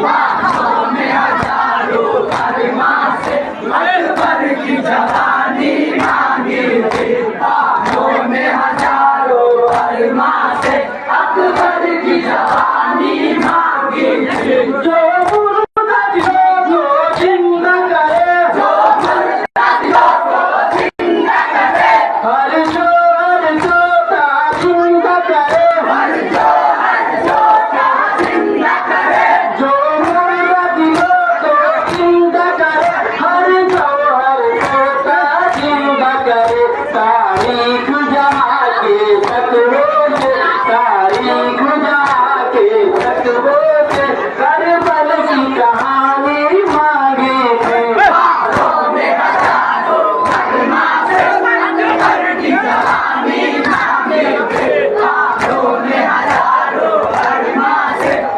बाहों में हजारों अरमां से अकबर की जवानी मांगी थी। बाहों में हजारों अरमां से अकबर की जवानी मांगी थी। जो मुर्तदियों को जिंदा करे, जो मुर्तदियों को जिंदा करे, हर जो का जिंदा करे, हर जो का जिंदा करे, जो मुर्तदियों को जिंदा करे, हर जो का जिंदा करे। तारीख जमा के तकवो से, तारीख जमा के तकवो से